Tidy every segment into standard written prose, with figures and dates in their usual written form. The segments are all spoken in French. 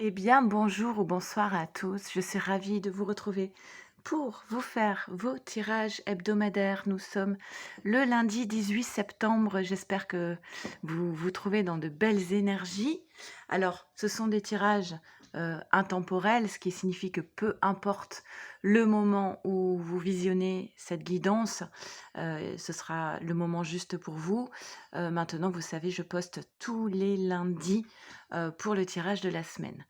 Eh bien, bonjour ou bonsoir à tous. Je suis ravie de vous retrouver pour vous faire vos tirages hebdomadaires. Nous sommes le lundi 18 septembre. J'espère que vous vous trouvez dans de belles énergies. Alors, ce sont des tirages intemporels, ce qui signifie que peu importe le moment où vous visionnez cette guidance, ce sera le moment juste pour vous. Maintenant, vous savez, je poste tous les lundis pour le tirage de la semaine.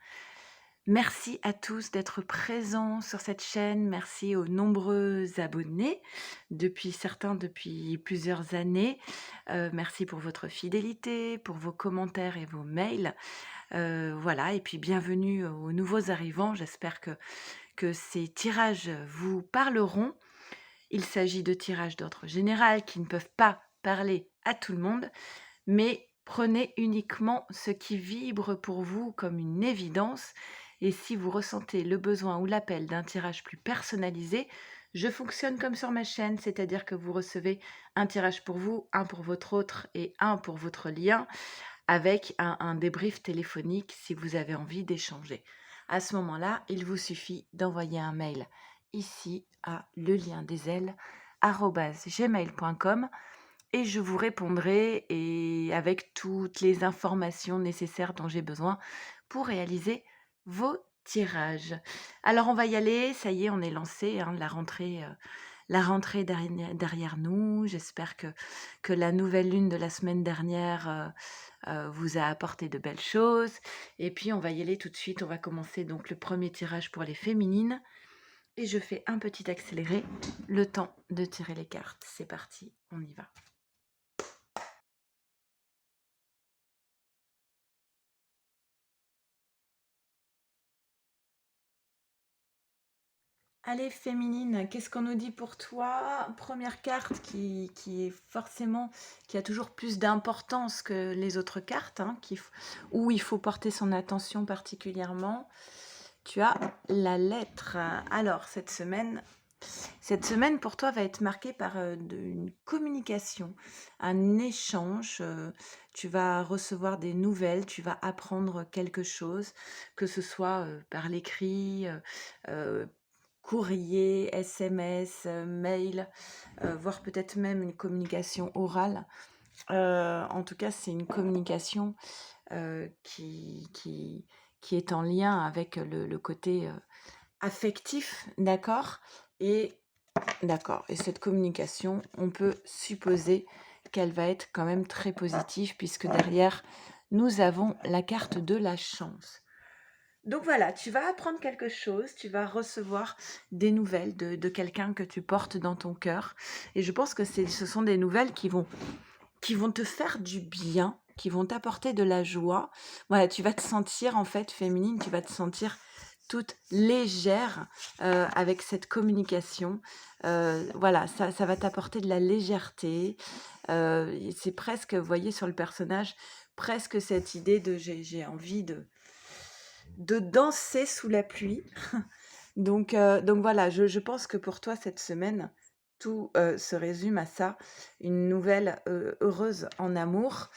Merci à tous d'être présents sur cette chaîne. Merci aux nombreux abonnés, certains depuis plusieurs années. Merci pour votre fidélité, pour vos commentaires et vos mails. Voilà, et puis bienvenue aux nouveaux arrivants. J'espère que ces tirages vous parleront. Il s'agit de tirages d'ordre général qui ne peuvent pas parler à tout le monde, mais prenez uniquement ce qui vibre pour vous comme une évidence. Et si vous ressentez le besoin ou l'appel d'un tirage plus personnalisé, je fonctionne comme sur ma chaîne, c'est-à-dire que vous recevez un tirage pour vous, un pour votre autre et un pour votre lien, avec un débrief téléphonique si vous avez envie d'échanger. À ce moment-là, il vous suffit d'envoyer un mail ici à leliendesailes@gmail.com et je vous répondrai et avec toutes les informations nécessaires dont j'ai besoin pour réaliser vos tirages. Alors on va y aller, ça y est, on est lancé, hein, la rentrée derrière nous. J'espère que la nouvelle lune de la semaine dernière vous a apporté de belles choses. Et puis on va y aller tout de suite, on va commencer donc le premier tirage pour les féminines. Et je fais un petit accéléré, le temps de tirer les cartes. C'est parti, on y va. Allez, féminine, qu'est-ce qu'on nous dit pour toi? Première carte qui est forcément, qui a toujours plus d'importance que les autres cartes, hein, où il faut porter son attention particulièrement. Tu as la lettre. Alors, cette semaine pour toi va être marquée par une communication, un échange. Tu vas recevoir des nouvelles, tu vas apprendre quelque chose, que ce soit par l'écrit, euh, courrier, SMS, mail, voire peut-être même une communication orale. En tout cas, c'est une communication qui est en lien avec le côté affectif, d'accord? Et d'accord. Et cette communication, on peut supposer qu'elle va être quand même très positive puisque derrière, nous avons la carte de la chance. Donc voilà, tu vas apprendre quelque chose, tu vas recevoir des nouvelles de quelqu'un que tu portes dans ton cœur. Et je pense que ce sont des nouvelles qui vont te faire du bien, qui vont t'apporter de la joie. Voilà, tu vas te sentir en fait féminine, tu vas te sentir toute légère avec cette communication. Voilà, ça va t'apporter de la légèreté. C'est presque, vous voyez sur le personnage, presque cette idée de j'ai envie de danser sous la pluie. Donc voilà, je pense que pour toi, cette semaine, tout se résume à ça, une nouvelle heureuse en amour.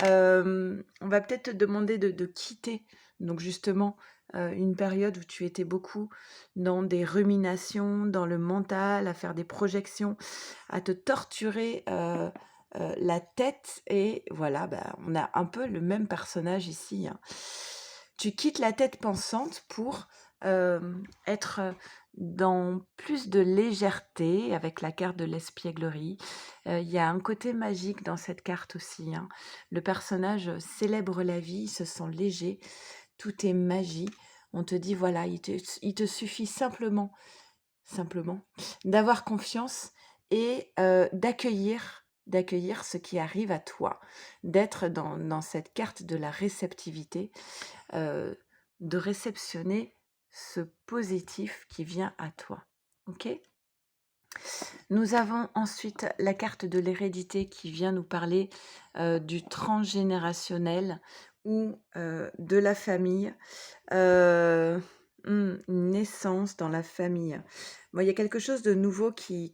On va peut-être te demander de quitter, donc justement, une période où tu étais beaucoup dans des ruminations, dans le mental, à faire des projections, à te torturer la tête. Et voilà, bah, on a un peu le même personnage ici, hein. Tu quittes la tête pensante pour être dans plus de légèreté avec la carte de l'espièglerie. Il y a un côté magique dans cette carte aussi, hein. Le personnage célèbre la vie, il se sent léger, tout est magie. On te dit, voilà, il te suffit simplement d'avoir confiance et d'accueillir ce qui arrive à toi, d'être dans cette carte de la réceptivité, euh, de réceptionner ce positif qui vient à toi. Ok? Nous avons ensuite la carte de l'hérédité qui vient nous parler du transgénérationnel ou de la famille. Euh, une naissance dans la famille. Bon, il y a quelque chose de nouveau qui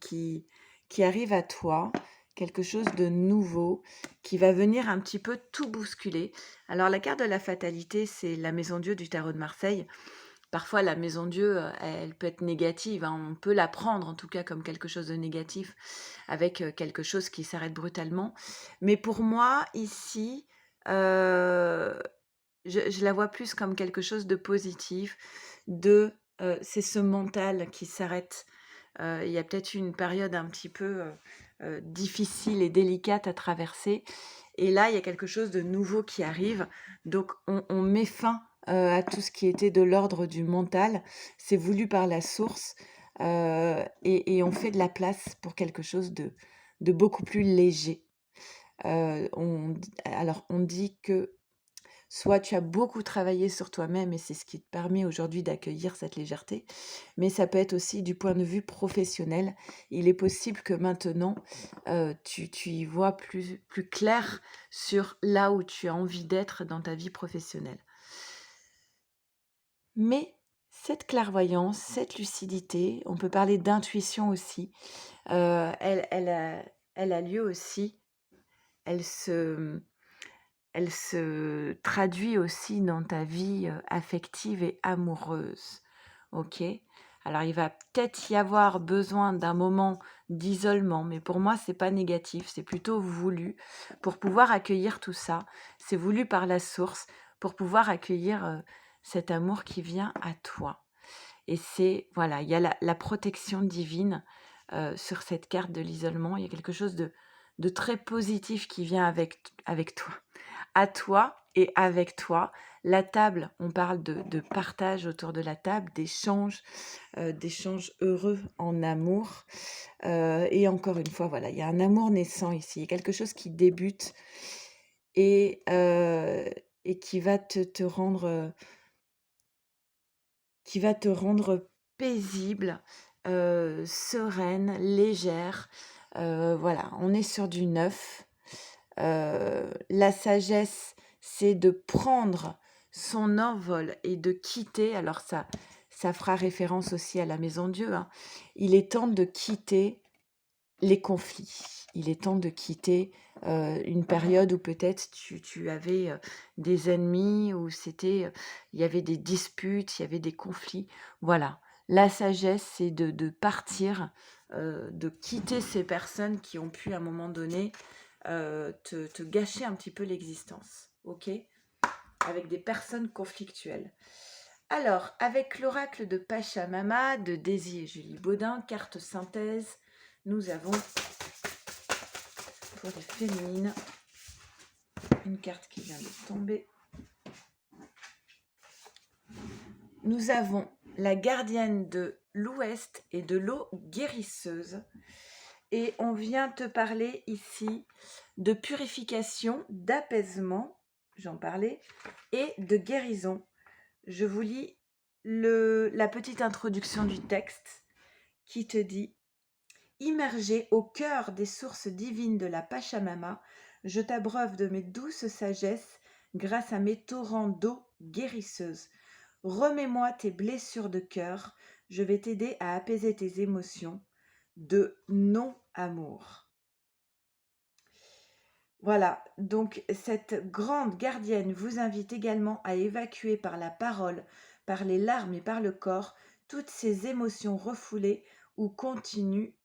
arrive à toi, quelque chose de nouveau qui va venir un petit peu tout bousculer. Alors la carte de la fatalité, c'est la maison Dieu du tarot de Marseille. Parfois, la maison Dieu, elle peut être négative, hein. On peut la prendre en tout cas comme quelque chose de négatif, avec quelque chose qui s'arrête brutalement. Mais pour moi, ici, euh, je la vois plus comme quelque chose de positif, c'est ce mental qui s'arrête. Il y a peut-être eu une période un petit peu difficile et délicate à traverser. Et là, il y a quelque chose de nouveau qui arrive. Donc, on met fin à tout ce qui était de l'ordre du mental. C'est voulu par la source. Et on fait de la place pour quelque chose de beaucoup plus léger. Alors, on dit que soit tu as beaucoup travaillé sur toi-même et c'est ce qui te permet aujourd'hui d'accueillir cette légèreté, mais ça peut être aussi du point de vue professionnel. Il est possible que maintenant, tu y vois plus clair sur là où tu as envie d'être dans ta vie professionnelle. Mais cette clairvoyance, cette lucidité, on peut parler d'intuition aussi, elle a lieu aussi, elle se, elle se traduit aussi dans ta vie affective et amoureuse. Ok? Alors, il va peut-être y avoir besoin d'un moment d'isolement, mais pour moi, c'est pas négatif, c'est plutôt voulu pour pouvoir accueillir tout ça. C'est voulu par la source pour pouvoir accueillir cet amour qui vient à toi. Et c'est, voilà, il y a la protection divine sur cette carte de l'isolement. Il y a quelque chose de très positif qui vient avec toi, à toi et avec toi. La table, on parle de partage autour de la table, d'échanges heureux en amour. Et encore une fois, voilà, il y a un amour naissant ici, il y a quelque chose qui débute et, et qui va te rendre paisible, sereine, légère. Voilà, on est sur du neuf. La sagesse, c'est de prendre son envol et de quitter. Alors ça fera référence aussi à la maison Dieu, hein. Il est temps de quitter les conflits. Il est temps de quitter une période où peut-être tu avais des ennemis, où il y avait des disputes, il y avait des conflits. Voilà. La sagesse, c'est de partir, de quitter ces personnes qui ont pu à un moment donné te gâcher un petit peu l'existence. Ok? Avec des personnes conflictuelles. Alors, avec l'oracle de Pachamama, de Daisy et Julie Baudin, carte synthèse, nous avons pour les féminines une carte qui vient de tomber. Nous avons la gardienne de l'Ouest et de l'eau guérisseuse. Et on vient te parler ici de purification, d'apaisement, j'en parlais, et de guérison. Je vous lis la petite introduction du texte qui te dit « Immergé au cœur des sources divines de la Pachamama, je t'abreuve de mes douces sagesses grâce à mes torrents d'eau guérisseuse. Remets-moi tes blessures de cœur, je vais t'aider à apaiser tes émotions de non-amour. » Voilà, donc cette grande gardienne vous invite également à évacuer par la parole, par les larmes et par le corps toutes ces émotions refoulées ou contenues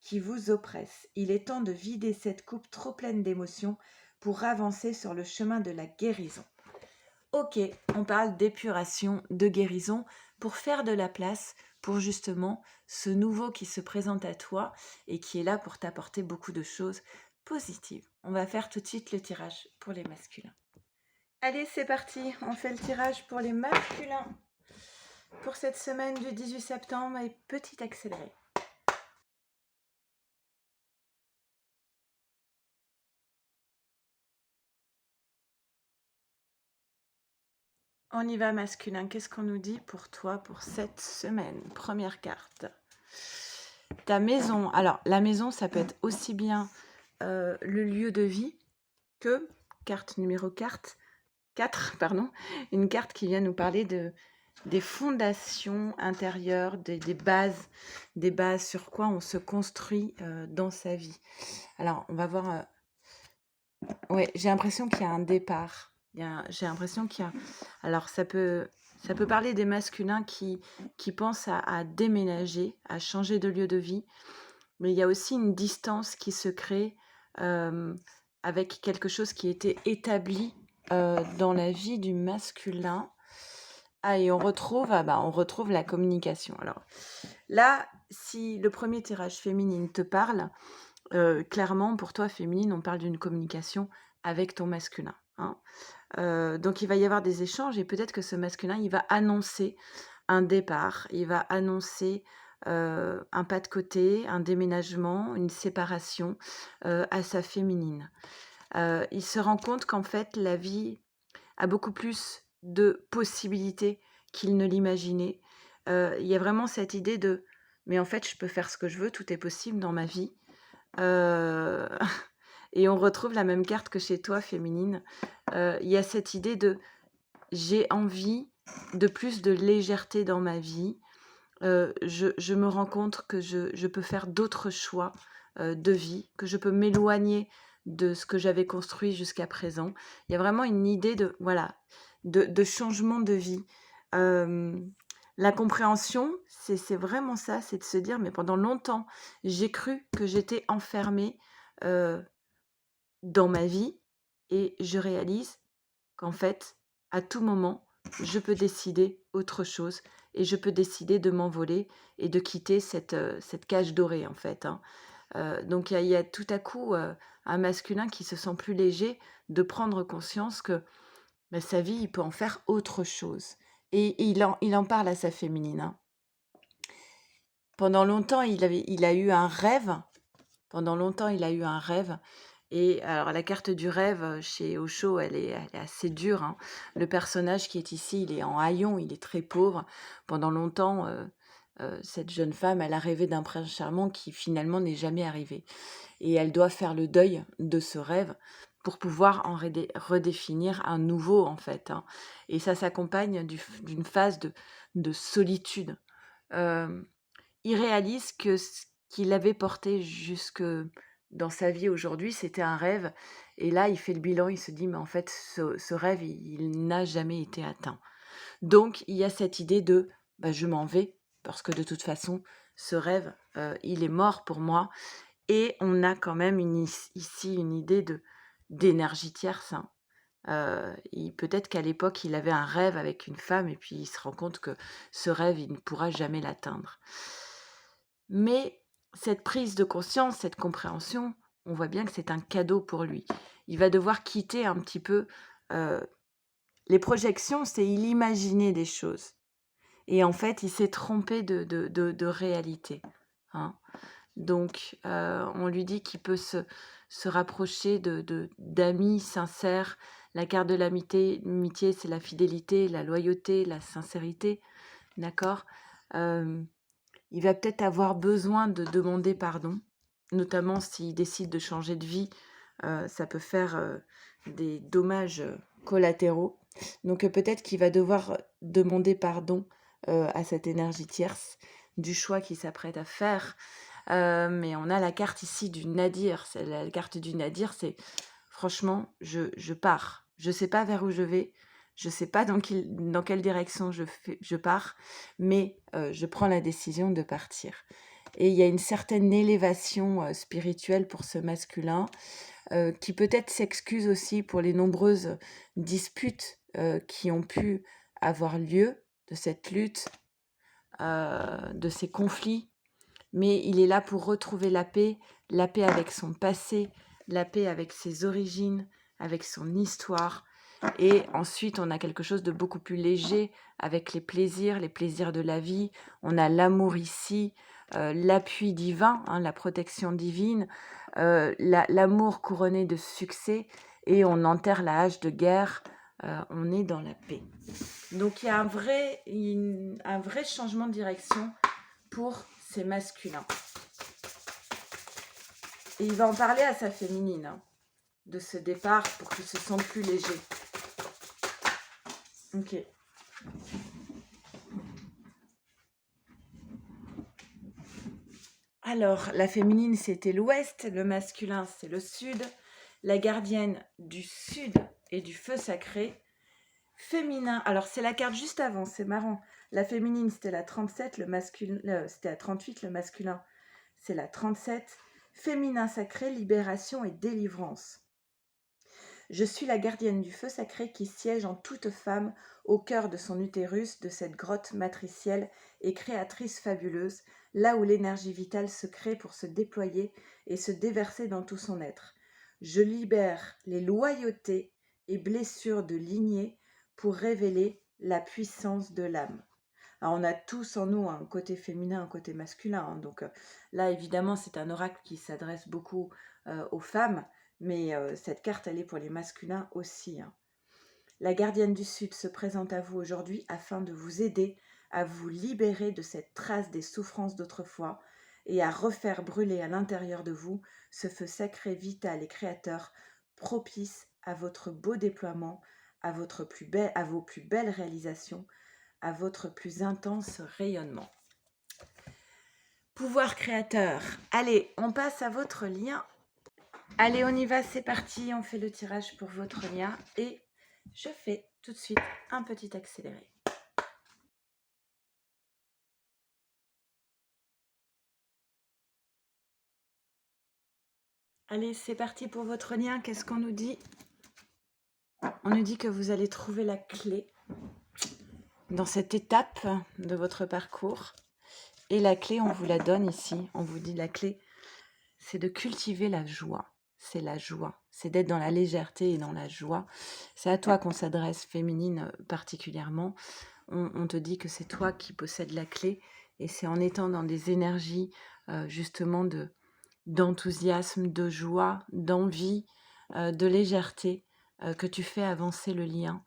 qui vous oppressent. Il est temps de vider cette coupe trop pleine d'émotions pour avancer sur le chemin de la guérison. Ok, on parle d'épuration, de guérison, pour faire de la place pour justement ce nouveau qui se présente à toi et qui est là pour t'apporter beaucoup de choses positives. On va faire tout de suite le tirage pour les masculins. Allez, c'est parti, on fait le tirage pour les masculins pour cette semaine du 18 septembre et petit accéléré. On y va masculin, qu'est-ce qu'on nous dit pour toi pour cette semaine? Première carte. Ta maison, alors la maison ça peut être aussi bien le lieu de vie que carte numéro 4, pardon, une carte qui vient nous parler des fondations intérieures, des bases sur quoi on se construit dans sa vie. Alors, on va voir. Ouais, j'ai l'impression qu'il y a un départ. J'ai l'impression qu'il y a. Alors, ça peut parler des masculins qui pensent à déménager, à changer de lieu de vie, mais il y a aussi une distance qui se crée euh, avec quelque chose qui était établi dans la vie du masculin. Ah, et on retrouve la communication. Alors là, si le premier tirage féminine te parle, clairement, pour toi, féminine, on parle d'une communication avec ton masculin, hein. Donc il va y avoir des échanges et peut-être que ce masculin, il va annoncer un départ, il va annoncer un pas de côté, un déménagement, une séparation à sa féminine. Il se rend compte qu'en fait, la vie a beaucoup plus de possibilités qu'il ne l'imaginait. Il y a vraiment cette idée de mais en fait, je peux faire ce que je veux, tout est possible dans ma vie. Heu et on retrouve la même carte que chez toi, féminine. Il y a cette idée de j'ai envie de plus de légèreté dans ma vie. Je me rends compte que je peux faire d'autres choix de vie, que je peux m'éloigner de ce que j'avais construit jusqu'à présent. Il y a vraiment une idée de, voilà, de changement de vie. La compréhension, c'est vraiment ça, c'est de se dire, mais pendant longtemps, j'ai cru que j'étais enfermée euh, dans ma vie et je réalise qu'en fait, à tout moment, je peux décider autre chose et je peux décider de m'envoler et de quitter cette cage dorée, en fait, hein. Donc, il y a tout à coup un masculin qui se sent plus léger de prendre conscience que bah, sa vie, il peut en faire autre chose. Et il en parle à sa féminine, hein. Pendant longtemps, il a eu un rêve. Pendant longtemps, il a eu un rêve. Et alors, la carte du rêve chez Osho, elle est assez dure, hein. Le personnage qui est ici, il est en haillons, il est très pauvre. Pendant longtemps, cette jeune femme, elle a rêvé d'un prince charmant qui finalement n'est jamais arrivé. Et elle doit faire le deuil de ce rêve pour pouvoir en redéfinir un nouveau, en fait, hein. Et ça s'accompagne d'une phase de solitude. Euh, il réalise que ce qu'il avait porté jusque dans sa vie aujourd'hui, c'était un rêve. Et là, il fait le bilan, il se dit, mais en fait, ce rêve, il n'a jamais été atteint. Donc, il y a cette idée de, bah, je m'en vais, parce que de toute façon, ce rêve, il est mort pour moi. Et on a quand même ici une idée d'énergie tierce, hein. Peut-être qu'à l'époque, il avait un rêve avec une femme et puis il se rend compte que ce rêve, il ne pourra jamais l'atteindre. Mais cette prise de conscience, cette compréhension, on voit bien que c'est un cadeau pour lui. Il va devoir quitter un petit peu les projections, c'est il imaginait des choses. Et en fait, il s'est trompé de réalité, hein. Donc, on lui dit qu'il peut se rapprocher d'amis sincères. La carte de l'amitié, c'est la fidélité, la loyauté, la sincérité, d'accord. Il va peut-être avoir besoin de demander pardon, notamment s'il décide de changer de vie. Ça peut faire des dommages collatéraux. Donc peut-être qu'il va devoir demander pardon à cette énergie tierce du choix qu'il s'apprête à faire. Mais on a la carte ici du nadir. La carte du nadir, c'est franchement, je pars. Je ne sais pas vers où je vais. Je ne sais pas dans quelle direction je pars, mais je prends la décision de partir. Et il y a une certaine élévation spirituelle pour ce masculin qui peut-être s'excuse aussi pour les nombreuses disputes qui ont pu avoir lieu de cette lutte, de ces conflits. Mais il est là pour retrouver la paix avec son passé, la paix avec ses origines, avec son histoire. Et ensuite, on a quelque chose de beaucoup plus léger avec les plaisirs de la vie. On a l'amour ici, l'appui divin, hein, la protection divine, l'amour couronné de succès. Et on enterre la hache de guerre. On est dans la paix. Donc il y a un vrai changement de direction pour ces masculins. Et il va en parler à sa féminine, hein, de ce départ pour qu'il se sente plus léger. Ok. Alors, la féminine, c'était l'ouest, le masculin, c'est le sud. La gardienne du sud et du feu sacré. Féminin, alors c'est la carte juste avant, c'est marrant. La féminine, c'était la 37, le masculin, c'était la 38, le masculin, c'est la 37. Féminin sacré, libération et délivrance. Je suis la gardienne du feu sacré qui siège en toute femme au cœur de son utérus, de cette grotte matricielle et créatrice fabuleuse, là où l'énergie vitale se crée pour se déployer et se déverser dans tout son être. Je libère les loyautés et blessures de lignée pour révéler la puissance de l'âme. Alors, on a tous en nous un côté féminin, un côté masculin, hein, donc là, évidemment, c'est un oracle qui s'adresse beaucoup aux femmes, mais cette carte, elle est pour les masculins aussi, hein. La gardienne du Sud se présente à vous aujourd'hui afin de vous aider à vous libérer de cette trace des souffrances d'autrefois et à refaire brûler à l'intérieur de vous ce feu sacré, vital et créateur, propice à votre beau déploiement, à vos plus belles réalisations, à votre plus intense rayonnement. Pouvoir créateur. Allez, on passe à votre lien. Allez, on y va, c'est parti. On fait le tirage pour votre lien et je fais tout de suite un petit accéléré. Allez, c'est parti pour votre lien. Qu'est-ce qu'on nous dit? On nous dit que vous allez trouver la clé dans cette étape de votre parcours. Et la clé, on vous la donne ici. On vous dit la clé, c'est de cultiver la joie. C'est la joie. C'est d'être dans la légèreté et dans la joie. C'est à toi qu'on s'adresse, féminine particulièrement. On te dit que c'est toi qui possèdes la clé. Et c'est en étant dans des énergies justement d'enthousiasme, de joie, d'envie, de légèreté que tu fais avancer le lien.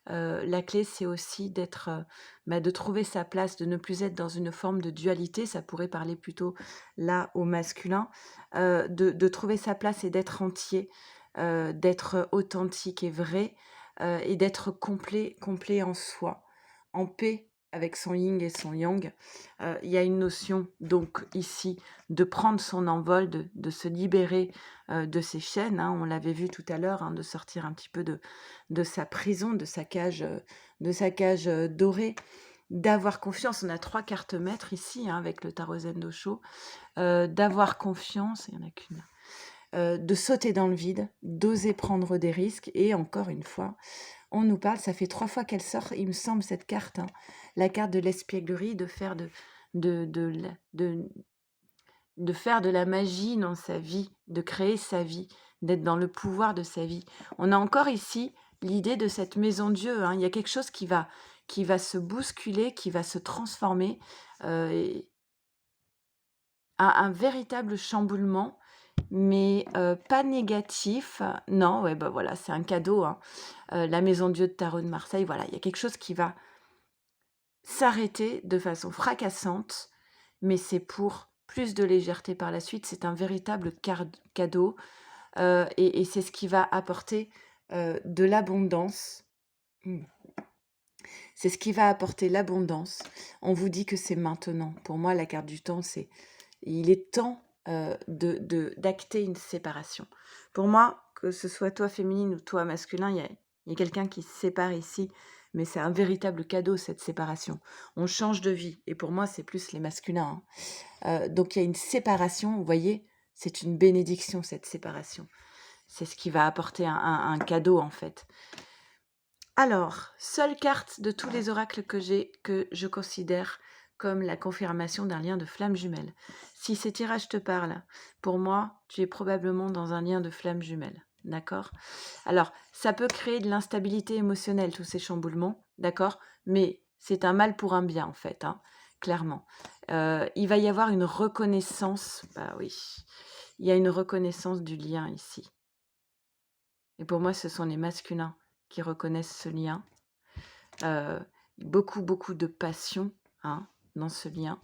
La clé, c'est aussi de trouver sa place, de ne plus être dans une forme de dualité. Ça pourrait parler plutôt là au masculin, de trouver sa place et d'être entier, d'être authentique et vrai, et d'être complet en soi, en paix avec son yin et son yang. Il y a une notion donc ici de prendre son envol, de se libérer de ses chaînes, hein, on l'avait vu tout à l'heure, hein, de sortir un petit peu de sa prison, de sa cage dorée, d'avoir confiance. On a 3 cartes maîtres ici, hein, avec le tarot Zen Dosho. D'avoir confiance, il n'y en a qu'une là. De sauter dans le vide, d'oser prendre des risques. Et encore une fois, on nous parle, ça fait 3 fois qu'elle sort, il me semble, cette carte, hein, la carte de l'espièglerie, de faire de faire de la magie dans sa vie, de créer sa vie, d'être dans le pouvoir de sa vie. On a encore ici l'idée de cette maison Dieu, hein. Il y a quelque chose qui va se bousculer, qui va se transformer, et un véritable chamboulement, mais pas négatif. Non, ouais, bah voilà, c'est un cadeau, hein. La maison Dieu de Tarot de Marseille, voilà, il y a quelque chose qui va s'arrêter de façon fracassante, mais c'est pour plus de légèreté par la suite. C'est un véritable cadeau, et c'est ce qui va apporter de l'abondance. C'est ce qui va apporter l'abondance. On vous dit que c'est maintenant. Pour moi, la carte du temps, il est temps d'acter une séparation. Pour moi, que ce soit toi féminine ou toi masculin, il y a quelqu'un qui se sépare ici, mais c'est un véritable cadeau, cette séparation. On change de vie, et pour moi, c'est plus les masculins, hein. Donc, il y a une séparation, vous voyez, c'est une bénédiction, cette séparation. C'est ce qui va apporter un cadeau, en fait. Alors, seule carte de tous les oracles que je considère comme la confirmation d'un lien de flamme jumelle. Si ces tirages te parlent, pour moi, tu es probablement dans un lien de flamme jumelle. D'accord? Alors, ça peut créer de l'instabilité émotionnelle, tous ces chamboulements, d'accord? Mais c'est un mal pour un bien, en fait, hein, clairement. Il va y avoir une reconnaissance, bah oui, il y a une reconnaissance du lien ici. Et pour moi, ce sont les masculins qui reconnaissent ce lien. Beaucoup de passion, hein, dans ce lien.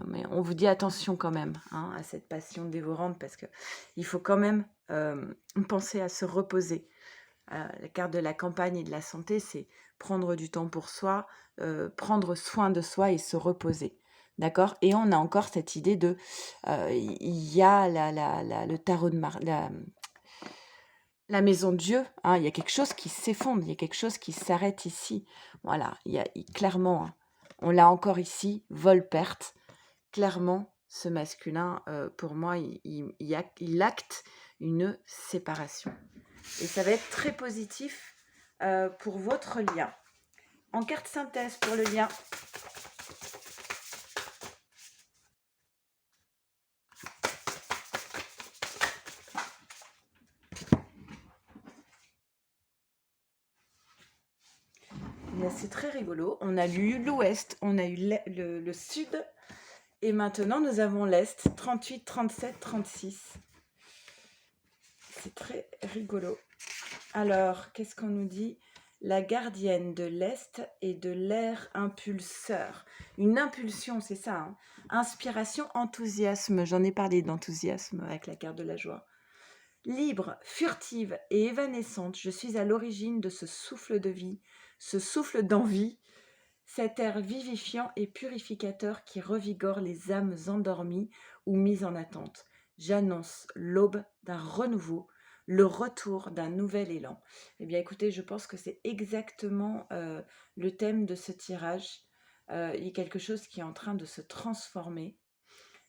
Mais on vous dit attention quand même, hein, à cette passion dévorante, parce que il faut quand même penser à se reposer. La carte de la campagne et de la santé, c'est prendre du temps pour soi, prendre soin de soi et se reposer. d'accord? Et on a encore cette idée de, il y a le tarot de la maison de Dieu, hein, il y a quelque chose qui s'effondre, il y a quelque chose qui s'arrête ici. Voilà, clairement, hein, on l'a encore ici, vol-perte. Clairement, ce masculin, pour moi, il acte une séparation. Et ça va être très positif pour votre lien. En carte synthèse pour le lien. C'est très rigolo. On a eu l'ouest, on a eu le sud, et maintenant nous avons l'est, 38, 37, 36. C'est très rigolo. Alors, qu'est-ce qu'on nous dit? La gardienne de l'Est et de l'air impulseur. Une impulsion, c'est ça, hein. Inspiration, enthousiasme. J'en ai parlé d'enthousiasme avec la carte de la joie. Libre, furtive et évanescente, je suis à l'origine de ce souffle de vie, ce souffle d'envie, cet air vivifiant et purificateur qui revigore les âmes endormies ou mises en attente. J'annonce l'aube d'un renouveau, le retour d'un nouvel élan. Eh bien, écoutez, je pense que c'est exactement le thème de ce tirage. Il y a quelque chose qui est en train de se transformer.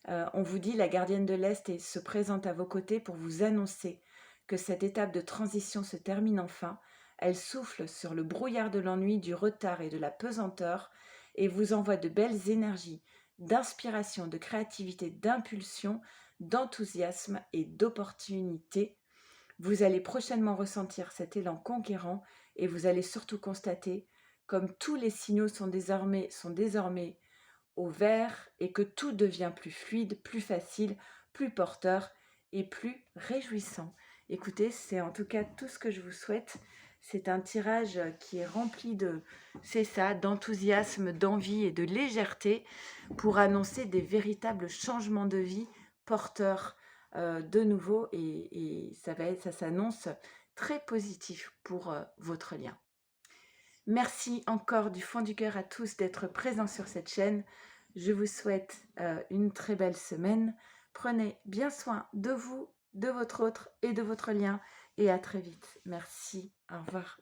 On vous dit, la gardienne de l'Est se présente à vos côtés pour vous annoncer que cette étape de transition se termine enfin. Elle souffle sur le brouillard de l'ennui, du retard et de la pesanteur et vous envoie de belles énergies d'inspiration, de créativité, d'impulsion, d'enthousiasme et d'opportunité. Vous allez prochainement ressentir cet élan conquérant et vous allez surtout constater comme tous les signaux sont désormais au vert et que tout devient plus fluide, plus facile, plus porteur et plus réjouissant. Écoutez, c'est en tout cas tout ce que je vous souhaite. C'est un tirage qui est rempli c'est ça, d'enthousiasme, d'envie et de légèreté pour annoncer des véritables changements de vie porteurs de nouveau et ça s'annonce très positif pour votre lien. Merci encore du fond du cœur à tous d'être présents sur cette chaîne. Je vous souhaite une très belle semaine. Prenez bien soin de vous, de votre autre et de votre lien. Et à très vite. Merci. Au revoir.